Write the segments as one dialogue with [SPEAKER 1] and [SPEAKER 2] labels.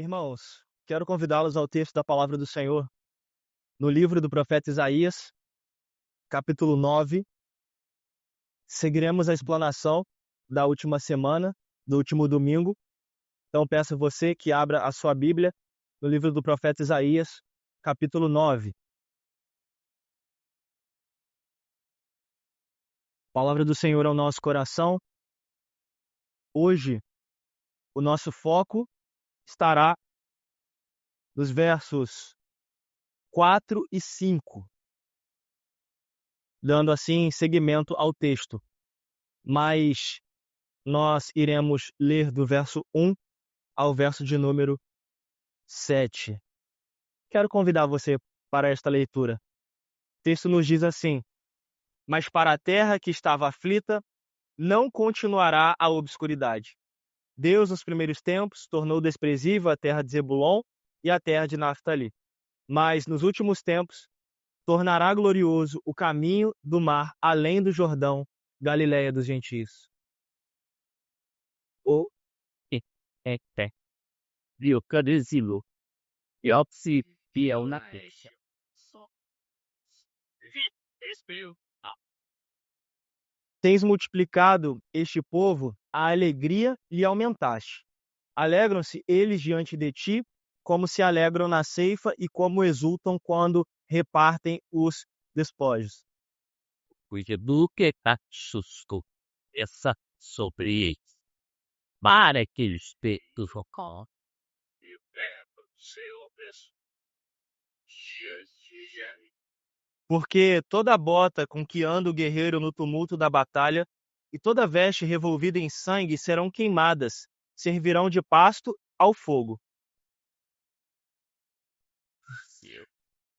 [SPEAKER 1] Irmãos, quero convidá-los ao texto da palavra do Senhor no livro do profeta Isaías, capítulo 9. Seguiremos a explanação da última semana, do último domingo. Então peço a você que abra a sua Bíblia no livro do profeta Isaías, capítulo 9. A palavra do Senhor ao nosso coração. Hoje, o nosso foco estará nos versos 4 e 5, dando assim seguimento ao texto. Mas nós iremos ler do verso 1 ao verso de número 7. Quero convidar você para esta leitura. O texto nos diz assim: mas para a terra que estava aflita, não continuará a obscuridade. Deus, nos primeiros tempos, tornou desprezível a terra de Zebulon e a terra de Naftali. Mas, nos últimos tempos, tornará glorioso o caminho do mar além do Jordão, Galileia dos gentios.
[SPEAKER 2] O Riocadezilo Yopsi Piaunape.
[SPEAKER 1] Tens multiplicado este povo, a alegria lhe aumentaste. Alegram-se eles diante de ti, como se alegram na ceifa e como exultam quando repartem os despojos.
[SPEAKER 2] Porque buque taxusco essa sobre para que eles peitos o
[SPEAKER 1] Porque toda bota com que anda o guerreiro no tumulto da batalha e toda veste revolvida em sangue serão queimadas, servirão de pasto ao fogo.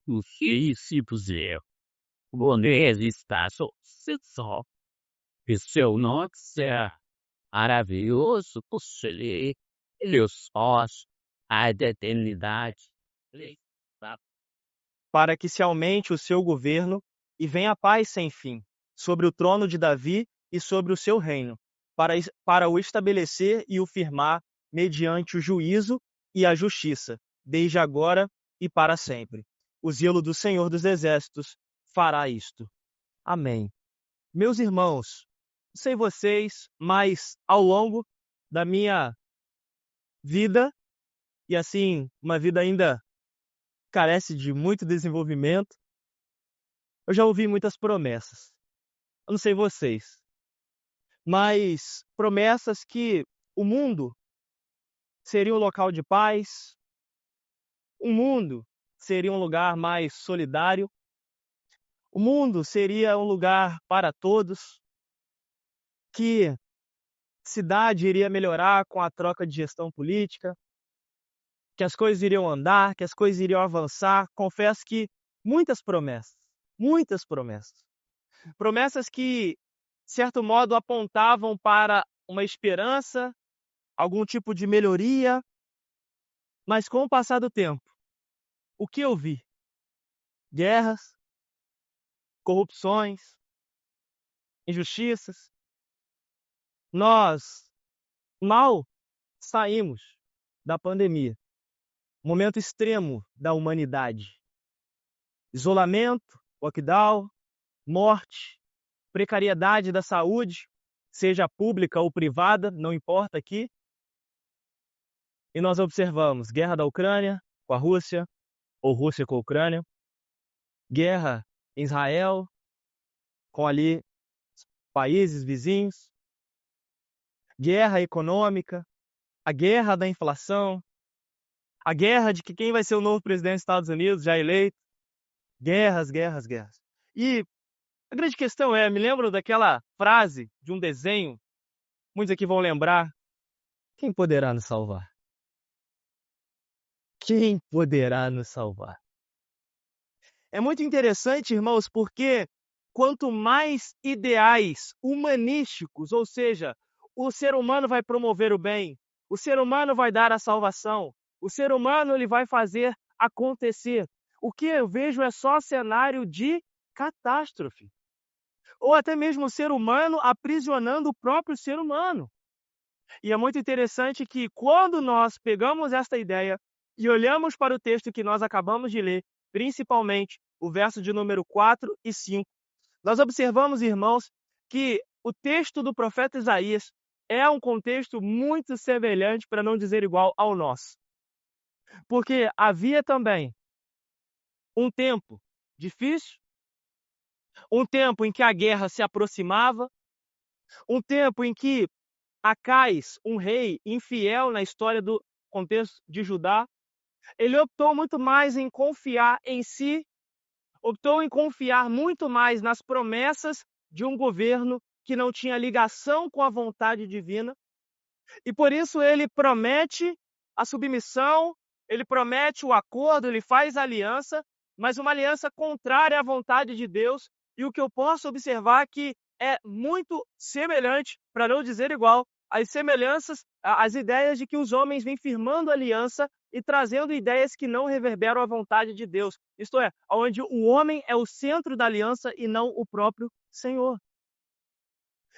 [SPEAKER 2] o que se puser. O está só. E seu nox é maravilhoso por ser os ossos, a eternidade.
[SPEAKER 1] Para que se aumente o seu governo e venha a paz sem fim, sobre o trono de Davi e sobre o seu reino, para o estabelecer e o firmar mediante o juízo e a justiça, desde agora e para sempre. O zelo do Senhor dos Exércitos fará isto. Amém. Meus irmãos, não sei vocês, mas ao longo da minha vida, e assim, uma vida ainda carece de muito desenvolvimento, eu já ouvi muitas promessas. Eu não sei vocês, mas promessas que o mundo seria um local de paz, o mundo seria um lugar mais solidário, o mundo seria um lugar para todos, que a cidade iria melhorar com a troca de gestão política, que as coisas iriam andar, que as coisas iriam avançar. Confesso que muitas promessas, promessas que, de certo modo, apontavam para uma esperança, algum tipo de melhoria, mas com o passar do tempo, o que eu vi? Guerras, corrupções, injustiças. Nós mal saímos da pandemia, momento extremo da humanidade. Isolamento, lockdown, morte, precariedade da saúde, seja pública ou privada, não importa aqui. E nós observamos guerra da Ucrânia com a Rússia, ou Rússia com a Ucrânia, guerra em Israel com ali países vizinhos, guerra econômica, a guerra da inflação, a guerra de que quem vai ser o novo presidente dos Estados Unidos já eleito, guerras. E a grande questão é, me lembro daquela frase de um desenho, muitos aqui vão lembrar: quem poderá nos salvar? Quem poderá nos salvar? É muito interessante, irmãos, porque quanto mais ideais humanísticos, ou seja, o ser humano vai promover o bem, o ser humano vai dar a salvação, o ser humano ele vai fazer acontecer. O que eu vejo é só cenário de catástrofe. Ou até mesmo o ser humano aprisionando o próprio ser humano. E é muito interessante que quando nós pegamos esta ideia e olhamos para o texto que nós acabamos de ler, principalmente o verso de número 4 e 5, nós observamos, irmãos, que o texto do profeta Isaías é um contexto muito semelhante, para não dizer igual, ao nosso. Porque havia também um tempo difícil, um tempo em que a guerra se aproximava, um tempo em que Acais, um rei infiel na história do contexto de Judá, ele optou muito mais em confiar em si, optou em confiar muito mais nas promessas de um governo que não tinha ligação com a vontade divina, e por isso ele promete a submissão, ele promete o acordo, ele faz a aliança, mas uma aliança contrária à vontade de Deus, e o que eu posso observar que é muito semelhante, para não dizer igual, às semelhanças, às ideias de que os homens vêm firmando aliança e trazendo ideias que não reverberam a vontade de Deus. Isto é, onde o homem é o centro da aliança e não o próprio Senhor.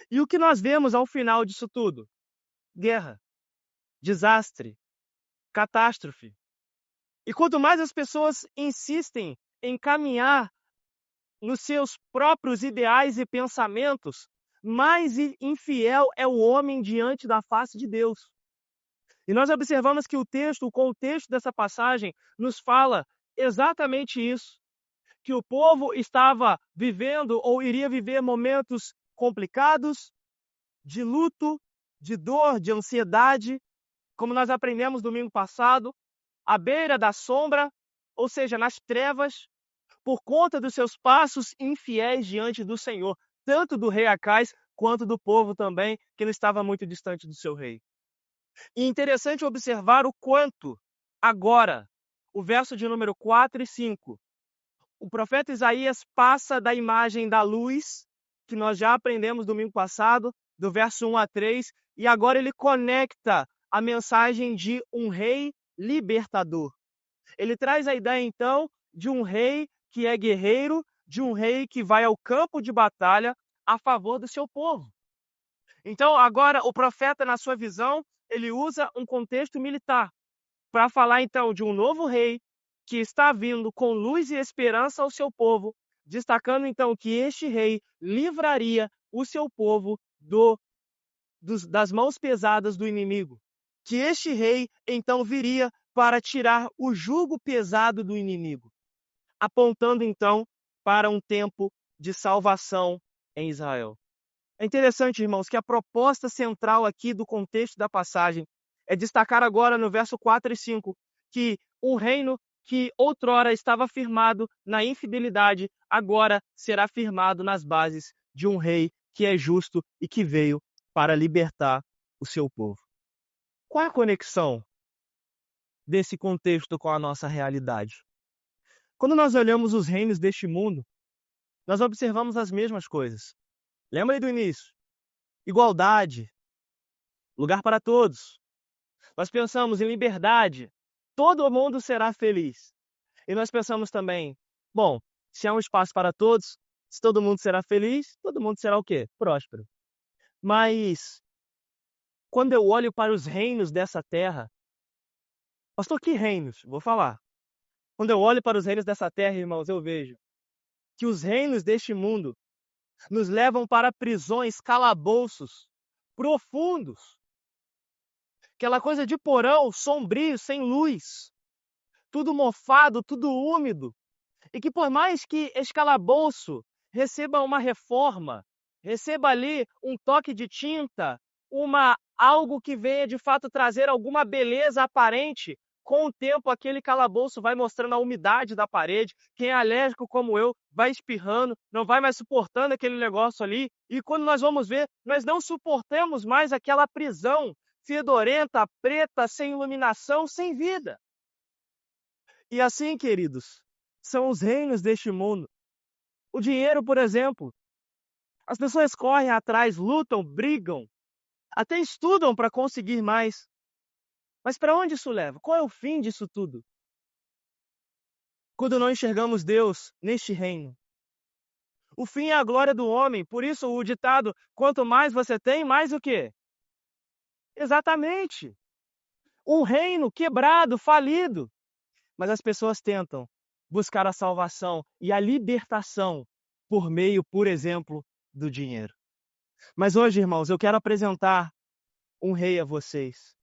[SPEAKER 1] E o que nós vemos ao final disso tudo? Guerra, desastre, catástrofe. E quanto mais as pessoas insistem em caminhar nos seus próprios ideais e pensamentos, mais infiel é o homem diante da face de Deus. E nós observamos que o contexto dessa passagem, nos fala exatamente isso, que o povo estava vivendo ou iria viver momentos complicados, de luto, de dor, de ansiedade, como nós aprendemos domingo passado, à beira da sombra, ou seja, nas trevas, por conta dos seus passos infiéis diante do Senhor, tanto do rei Acais quanto do povo também, que não estava muito distante do seu rei. E interessante observar o quanto, agora, o verso de número 4 e 5, o profeta Isaías passa da imagem da luz, que nós já aprendemos domingo passado, do verso 1 a 3, e agora ele conecta a mensagem de um rei libertador. Ele traz a ideia, então, de um rei que é guerreiro, de um rei que vai ao campo de batalha a favor do seu povo. Então, agora, o profeta, na sua visão, ele usa um contexto militar para falar, então, de um novo rei que está vindo com luz e esperança ao seu povo, destacando, então, que este rei livraria o seu povo das mãos pesadas do inimigo. Que este rei, então, viria para tirar o jugo pesado do inimigo, apontando, então, para um tempo de salvação em Israel. É interessante, irmãos, que a proposta central aqui do contexto da passagem é destacar agora no verso 4 e 5 que um reino que outrora estava firmado na infidelidade, agora será firmado nas bases de um rei que é justo e que veio para libertar o seu povo. Qual é a conexão desse contexto com a nossa realidade? Quando nós olhamos os reinos deste mundo, nós observamos as mesmas coisas. Lembra aí do início? Igualdade, lugar para todos. Nós pensamos em liberdade, todo mundo será feliz. E nós pensamos também, bom, se há um espaço para todos, se todo mundo será feliz, todo mundo será o quê? Próspero. Mas, quando eu olho para os reinos dessa terra, pastor, que reinos? Vou falar. Quando eu olho para os reinos dessa terra, irmãos, eu vejo que os reinos deste mundo nos levam para prisões, calabouços profundos. Aquela coisa de porão, sombrio, sem luz. Tudo mofado, tudo úmido. E que por mais que esse calabouço receba uma reforma, receba ali um toque de tinta, algo que venha de fato trazer alguma beleza aparente, com o tempo aquele calabouço vai mostrando a umidade da parede, quem é alérgico como eu vai espirrando, não vai mais suportando aquele negócio ali, e quando nós vamos ver, nós não suportamos mais aquela prisão fedorenta, preta, sem iluminação, sem vida. E assim, queridos, são os reinos deste mundo. O dinheiro, por exemplo, as pessoas correm atrás, lutam, brigam, até estudam para conseguir mais. Mas para onde isso leva? Qual é o fim disso tudo? Quando não enxergamos Deus neste reino. O fim é a glória do homem, por isso o ditado, quanto mais você tem, mais o quê? Exatamente. Um reino quebrado, falido. Mas as pessoas tentam buscar a salvação e a libertação por meio, por exemplo, do dinheiro. Mas hoje, irmãos, eu quero apresentar um rei a vocês.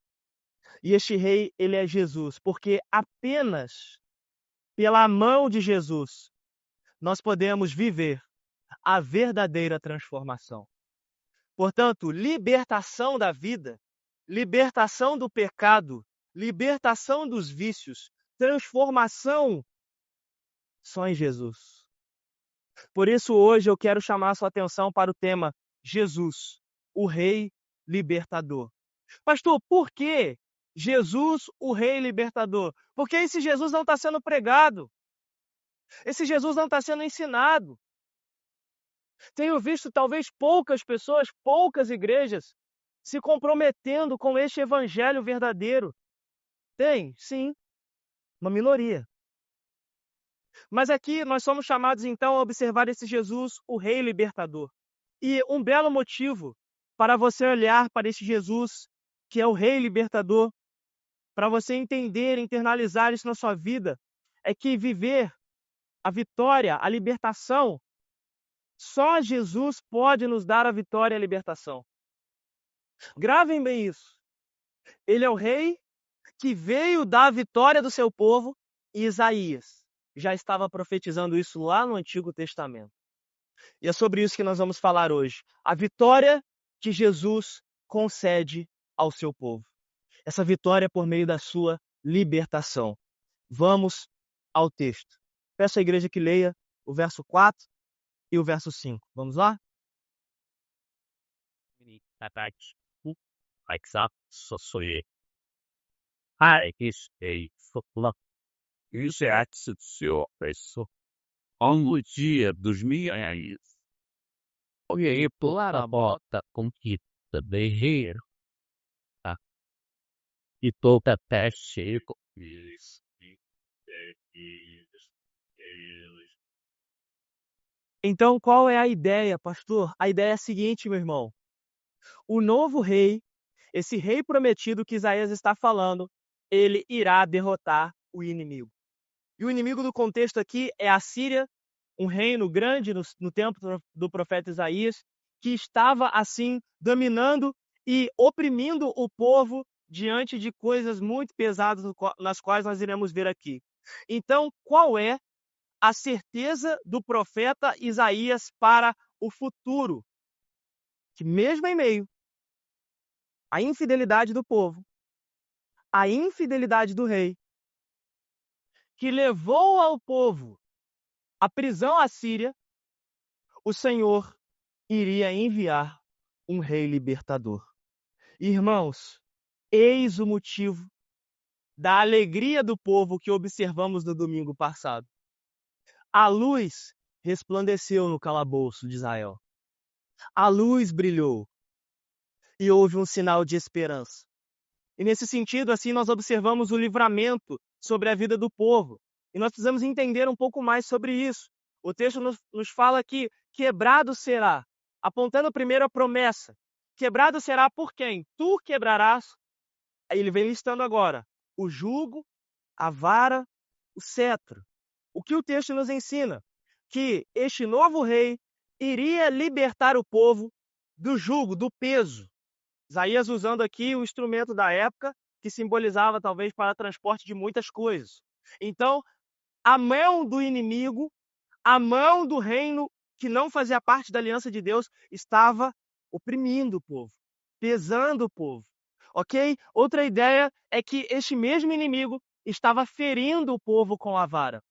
[SPEAKER 1] E este rei, ele é Jesus, porque apenas pela mão de Jesus nós podemos viver a verdadeira transformação. Portanto, libertação da vida, libertação do pecado, libertação dos vícios, transformação só em Jesus. Por isso, hoje eu quero chamar a sua atenção para o tema Jesus, o Rei Libertador. Pastor, por que Jesus, o Rei Libertador? Porque esse Jesus não está sendo pregado, esse Jesus não está sendo ensinado. Tenho visto talvez poucas pessoas, poucas igrejas, se comprometendo com este evangelho verdadeiro. Tem, sim, uma minoria. Mas aqui nós somos chamados então a observar esse Jesus, o Rei Libertador. E um belo motivo para você olhar para esse Jesus, que é o Rei Libertador, para você entender, internalizar isso na sua vida, é que viver a vitória, a libertação, só Jesus pode nos dar a vitória e a libertação. Gravem bem isso. Ele é o Rei que veio dar a vitória do seu povo, e Isaías já estava profetizando isso lá no Antigo Testamento. E é sobre isso que nós vamos falar hoje. A vitória que Jesus concede ao seu povo. Essa vitória por meio da sua libertação. Vamos ao texto. Peço à igreja que leia o verso 4 e o verso 5. Vamos lá?
[SPEAKER 2] No dia dos milhares, olhei para a bota conquista de rir, e toda até chego.
[SPEAKER 1] Então, qual é a ideia, pastor? A ideia é a seguinte, meu irmão. O novo rei, esse rei prometido que Isaías está falando, ele irá derrotar o inimigo. E o inimigo do contexto aqui é a Síria, um reino grande no tempo do profeta Isaías, que estava assim dominando e oprimindo o povo diante de coisas muito pesadas nas quais nós iremos ver aqui. Então, qual é a certeza do profeta Isaías para o futuro? Que mesmo em meio à infidelidade do povo, à infidelidade do rei, que levou ao povo à prisão assíria, o Senhor iria enviar um rei libertador. Irmãos, eis o motivo da alegria do povo que observamos no domingo passado. A luz resplandeceu no calabouço de Israel. A luz brilhou e houve um sinal de esperança. E nesse sentido, assim, nós observamos o livramento sobre a vida do povo. E nós precisamos entender um pouco mais sobre isso. O texto nos fala que quebrado será, apontando primeiro a promessa. Quebrado será por quem? Tu quebrarás. Aí ele vem listando agora o jugo, a vara, o cetro. O que o texto nos ensina? Que este novo rei iria libertar o povo do jugo, do peso. Isaías usando aqui o instrumento da época, que simbolizava talvez para transporte de muitas coisas. Então, a mão do inimigo, a mão do reino que não fazia parte da aliança de Deus, estava oprimindo o povo, pesando o povo. Ok? Outra ideia é que este mesmo inimigo estava ferindo o povo com a vara,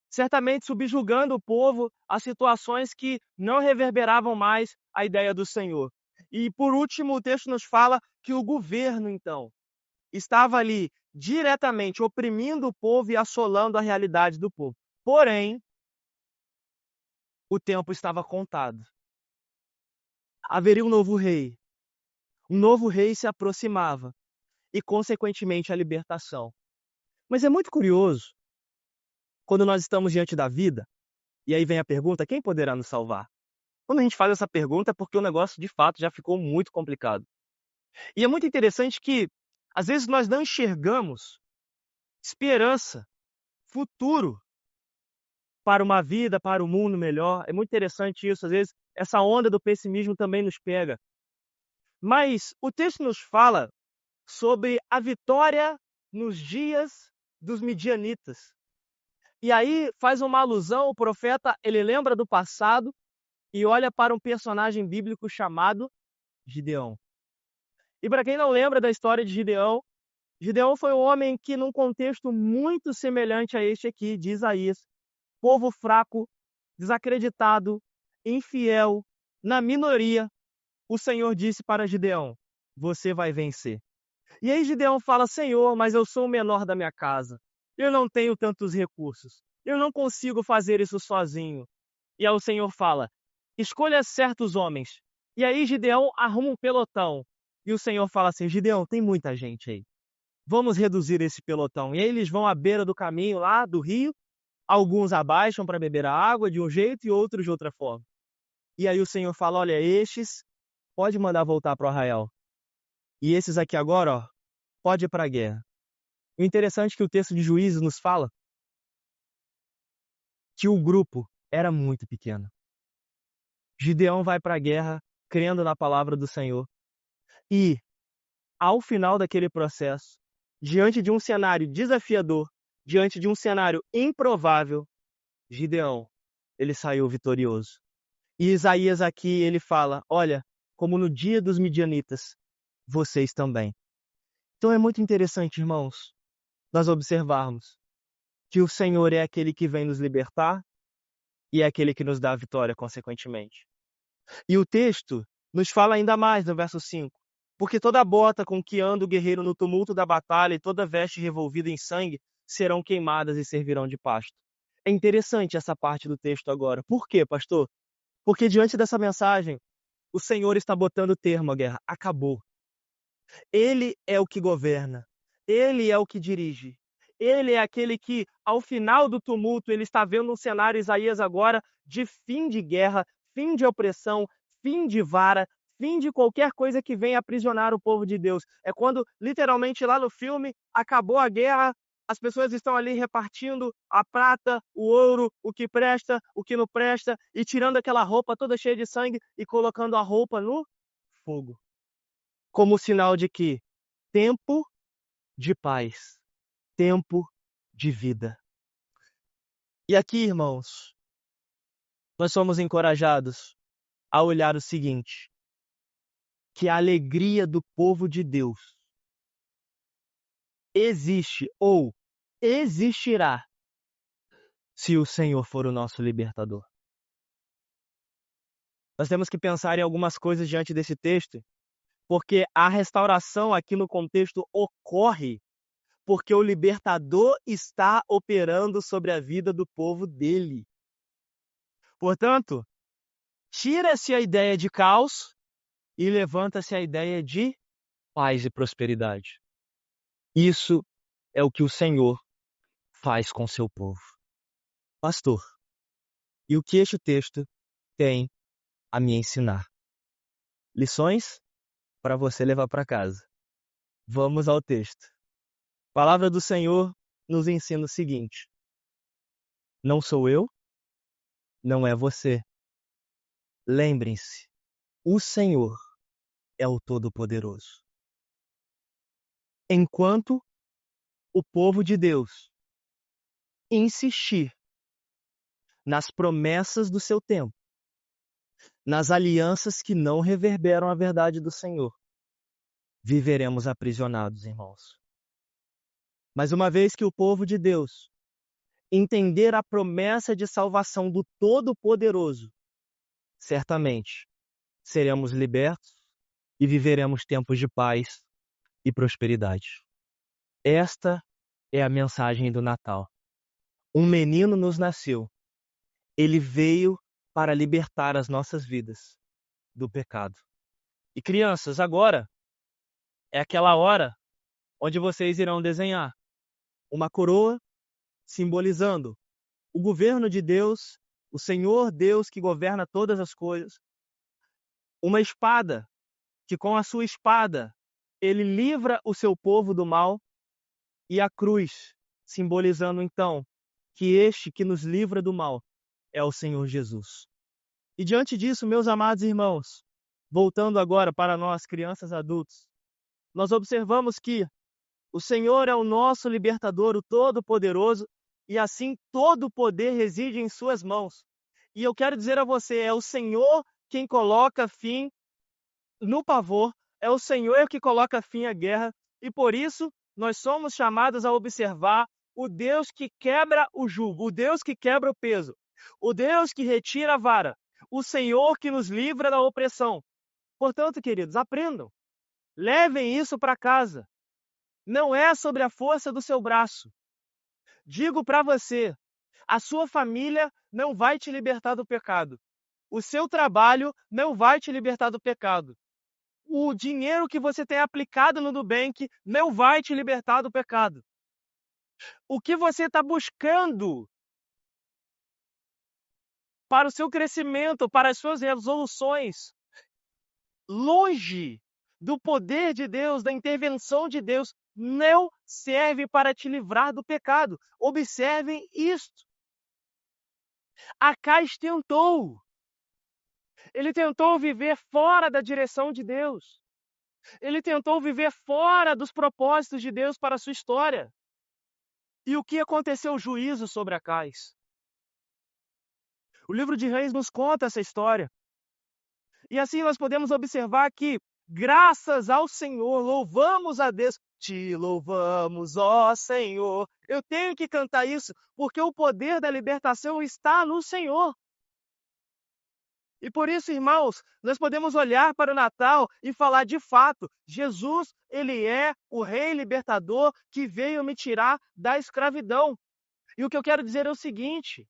[SPEAKER 1] certamente subjugando o povo a situações que não reverberavam mais a ideia do Senhor. E por último, o texto nos fala que o governo, então, estava ali diretamente oprimindo o povo e assolando a realidade do povo. Porém, o tempo estava contado. Haveria um novo rei. Um novo rei se aproximava e, consequentemente, a libertação. Mas é muito curioso, quando nós estamos diante da vida, e aí vem a pergunta: quem poderá nos salvar? Quando a gente faz essa pergunta é porque o negócio, de fato, já ficou muito complicado. E é muito interessante que, às vezes, nós não enxergamos esperança, futuro para uma vida, para um mundo melhor. É muito interessante isso. Às vezes, essa onda do pessimismo também nos pega. Mas o texto nos fala sobre a vitória nos dias dos midianitas. E aí faz uma alusão, o profeta, ele lembra do passado e olha para um personagem bíblico chamado Gideão. E para quem não lembra da história de Gideão, Gideão foi um homem que, num contexto muito semelhante a este aqui, de Isaías, povo fraco, desacreditado, infiel, na minoria, o Senhor disse para Gideão: você vai vencer. E aí Gideão fala: Senhor, mas eu sou o menor da minha casa. Eu não tenho tantos recursos. Eu não consigo fazer isso sozinho. E aí o Senhor fala: escolha certos homens. E aí Gideão arruma um pelotão. E o Senhor fala assim: Gideão, tem muita gente aí. Vamos reduzir esse pelotão. E aí eles vão à beira do caminho lá do rio. Alguns abaixam para beber a água de um jeito e outros de outra forma. E aí o Senhor fala: olha, estes pode mandar voltar para o arraial. E esses aqui agora, ó, pode ir para a guerra. O interessante é que o texto de Juízes nos fala que o grupo era muito pequeno. Gideão vai para a guerra crendo na palavra do Senhor. E, ao final daquele processo, diante de um cenário desafiador, diante de um cenário improvável, Gideão, ele saiu vitorioso. E Isaías aqui, ele fala: olha, como no dia dos midianitas, vocês também. Então é muito interessante, irmãos, nós observarmos que o Senhor é aquele que vem nos libertar e é aquele que nos dá a vitória, consequentemente. E o texto nos fala ainda mais no verso 5. Porque toda bota com que anda o guerreiro no tumulto da batalha e toda veste revolvida em sangue serão queimadas e servirão de pasto. É interessante essa parte do texto agora. Por quê, pastor? Porque diante dessa mensagem, o Senhor está botando termo à guerra. Acabou. Ele é o que governa. Ele é o que dirige. Ele é aquele que, ao final do tumulto, ele está vendo um cenário, Isaías agora, de fim de guerra, fim de opressão, fim de vara, fim de qualquer coisa que venha aprisionar o povo de Deus. É quando, literalmente, lá no filme, acabou a guerra, as pessoas estão ali repartindo a prata, o ouro, o que presta, o que não presta, e tirando aquela roupa toda cheia de sangue e colocando a roupa no fogo. Como sinal de que tempo de paz, tempo de vida. E aqui, irmãos, nós somos encorajados a olhar o seguinte: que a alegria do povo de Deus existe ou existirá se o Senhor for o nosso libertador. Nós temos que pensar em algumas coisas diante desse texto, porque a restauração aqui no contexto ocorre porque o libertador está operando sobre a vida do povo dele. Portanto, tira-se a ideia de caos e levanta-se a ideia de paz e prosperidade. Isso é o que o Senhor faz com seu povo. Pastor, e o que este texto tem a me ensinar? Lições para você levar para casa. Vamos ao texto. A palavra do Senhor nos ensina o seguinte: não sou eu, não é você. Lembrem-se, o Senhor é o Todo-Poderoso. Enquanto o povo de Deus insistir nas promessas do seu tempo, nas alianças que não reverberam a verdade do Senhor, viveremos aprisionados, irmãos. Mas uma vez que o povo de Deus entender a promessa de salvação do Todo-Poderoso, certamente seremos libertos e viveremos tempos de paz e prosperidade. Esta é a mensagem do Natal. Um menino nos nasceu. Ele veio para libertar as nossas vidas do pecado. E crianças, agora é aquela hora onde vocês irão desenhar uma coroa simbolizando o governo de Deus, o Senhor Deus que governa todas as coisas. Uma espada, que com a sua espada Ele livra o seu povo do mal, e a cruz, simbolizando então que este que nos livra do mal é o Senhor Jesus. E diante disso, meus amados irmãos, voltando agora para nós, crianças adultos, nós observamos que o Senhor é o nosso libertador, o Todo-Poderoso, e assim todo o poder reside em suas mãos. E eu quero dizer a você, é o Senhor quem coloca fim no pavor, é o Senhor que coloca fim à guerra, e por isso nós somos chamados a observar o Deus que quebra o jugo, o Deus que quebra o peso, o Deus que retira a vara, o Senhor que nos livra da opressão. Portanto, queridos, aprendam, levem isso para casa. Não é sobre a força do seu braço. Digo para você, a sua família não vai te libertar do pecado. O seu trabalho não vai te libertar do pecado. O dinheiro que você tem aplicado no Nubank não vai te libertar do pecado. O que você está buscando para o seu crescimento, para as suas resoluções, longe do poder de Deus, da intervenção de Deus, não serve para te livrar do pecado. Observem isto. Acais tentou. Ele tentou viver fora da direção de Deus. Ele tentou viver fora dos propósitos de Deus para a sua história. E o que aconteceu? O juízo sobre Acais. O livro de Reis nos conta essa história. E assim nós podemos observar que, graças ao Senhor, louvamos a Deus. Te louvamos, ó Senhor. Eu tenho que cantar isso, porque o poder da libertação está no Senhor. E por isso, irmãos, nós podemos olhar para o Natal e falar de fato, Jesus, ele é o Rei libertador que veio me tirar da escravidão. E o que eu quero dizer é o seguinte: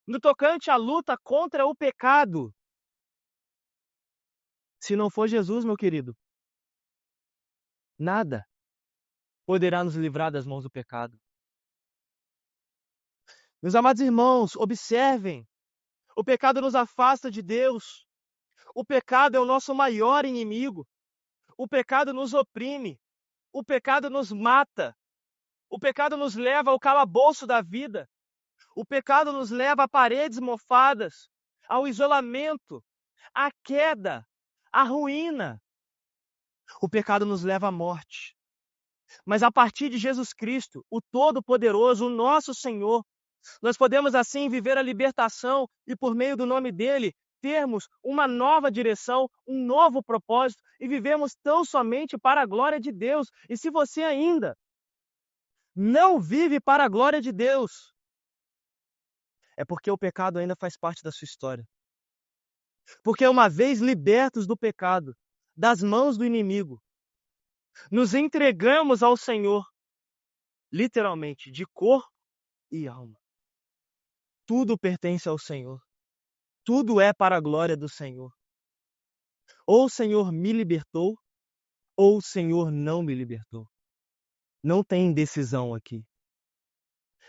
[SPEAKER 1] no tocante à luta contra o pecado, se não for Jesus, meu querido, nada poderá nos livrar das mãos do pecado. Meus amados irmãos, observem, o pecado nos afasta de Deus. O pecado é o nosso maior inimigo. O pecado nos oprime. O pecado nos mata. O pecado nos leva ao calabouço da vida. O pecado nos leva a paredes mofadas, ao isolamento, à queda, à ruína. O pecado nos leva à morte. Mas a partir de Jesus Cristo, o Todo-Poderoso, o nosso Senhor, nós podemos assim viver a libertação e por meio do nome dele termos uma nova direção, um novo propósito e vivemos tão somente para a glória de Deus. E se você ainda não vive para a glória de Deus, é porque o pecado ainda faz parte da sua história. Porque uma vez libertos do pecado, das mãos do inimigo, nos entregamos ao Senhor, literalmente, de corpo e alma. Tudo pertence ao Senhor. Tudo é para a glória do Senhor. Ou o Senhor me libertou, ou o Senhor não me libertou. Não tem indecisão aqui.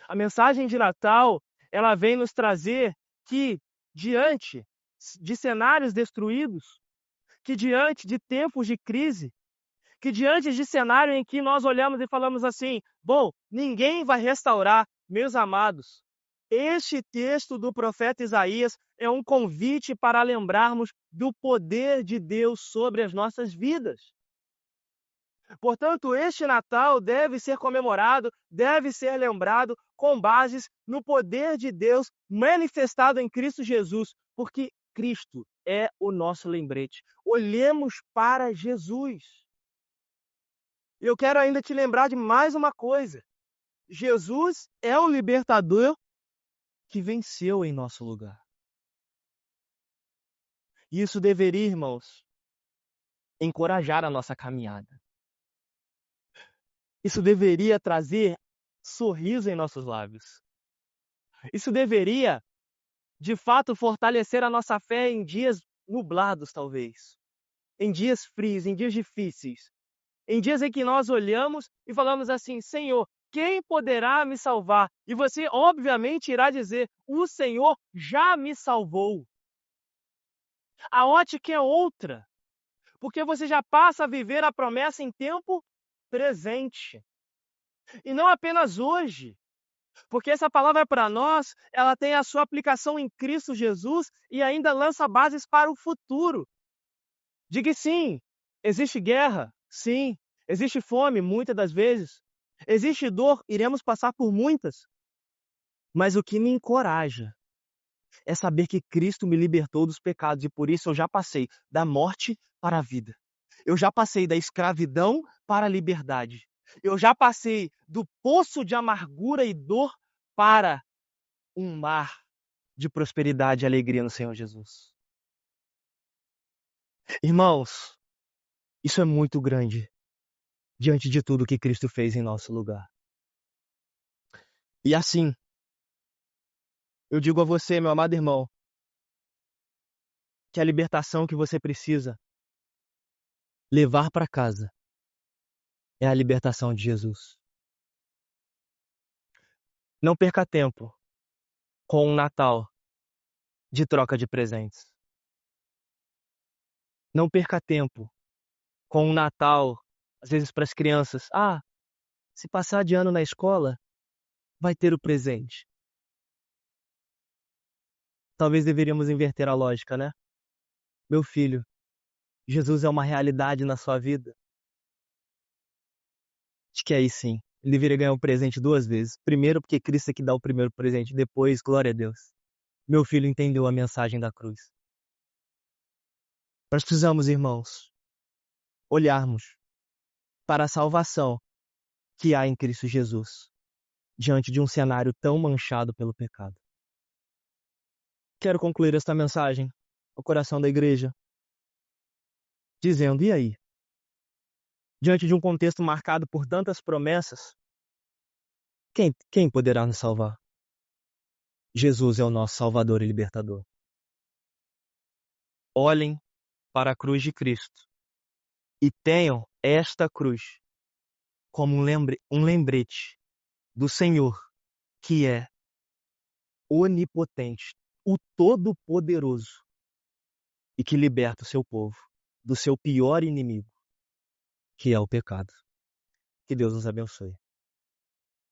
[SPEAKER 1] A mensagem de Natal, ela vem nos trazer que, diante de cenários destruídos, que diante de tempos de crise, que diante de cenário em que nós olhamos e falamos assim, bom, ninguém vai restaurar, meus amados. Este texto do profeta Isaías é um convite para lembrarmos do poder de Deus sobre as nossas vidas. Portanto, este Natal deve ser comemorado, deve ser lembrado com bases no poder de Deus manifestado em Cristo Jesus, porque Cristo é o nosso lembrete. Olhemos para Jesus. Eu quero ainda te lembrar de mais uma coisa. Jesus é o libertador que venceu em nosso lugar. Isso deveria, irmãos, encorajar a nossa caminhada. Isso deveria trazer sorriso em nossos lábios. Isso deveria, de fato, fortalecer a nossa fé em dias nublados, talvez. Em dias frios, em dias difíceis. Em dias em que nós olhamos e falamos assim, Senhor, quem poderá me salvar? E você, obviamente, irá dizer, o Senhor já me salvou. A ótica é outra. porque você já passa a viver a promessa em tempo presente. E não apenas hoje, porque essa palavra para nós, ela tem a sua aplicação em Cristo Jesus e ainda lança bases para o futuro. Diga sim, existe guerra, sim. Existe fome, muitas das vezes. Existe dor, iremos passar por muitas. Mas o que me encoraja é saber que Cristo me libertou dos pecados e por isso eu já passei da morte para a vida. Eu já passei da escravidão para a liberdade. Eu já passei do poço de amargura e dor para um mar de prosperidade e alegria no Senhor Jesus. Irmãos, isso é muito grande diante de tudo que Cristo fez em nosso lugar. E assim, eu digo a você, meu amado irmão, que a libertação que você precisa levar para casa é a libertação de Jesus. Não perca tempo com um Natal de troca de presentes. Não perca tempo com um Natal, às vezes para as crianças. Se passar de ano na escola, vai ter o presente. Talvez deveríamos inverter a lógica, né? Meu filho, Jesus é uma realidade na sua vida? Acho que aí sim. Ele deveria ganhar um presente 2 vezes. Primeiro, porque Cristo é que dá o primeiro presente. Depois, glória a Deus. Meu filho entendeu a mensagem da cruz. Nós precisamos, irmãos, olharmos para a salvação que há em Cristo Jesus, diante de um cenário tão manchado pelo pecado. Quero concluir esta mensagem ao coração da igreja, dizendo, e aí? Diante de um contexto marcado por tantas promessas, quem poderá nos salvar? Jesus é o nosso Salvador e Libertador. Olhem para a cruz de Cristo e tenham esta cruz como um lembrete do Senhor, que é onipotente, o Todo-Poderoso, e que liberta o seu povo do seu pior inimigo, que é o pecado. Que Deus nos abençoe.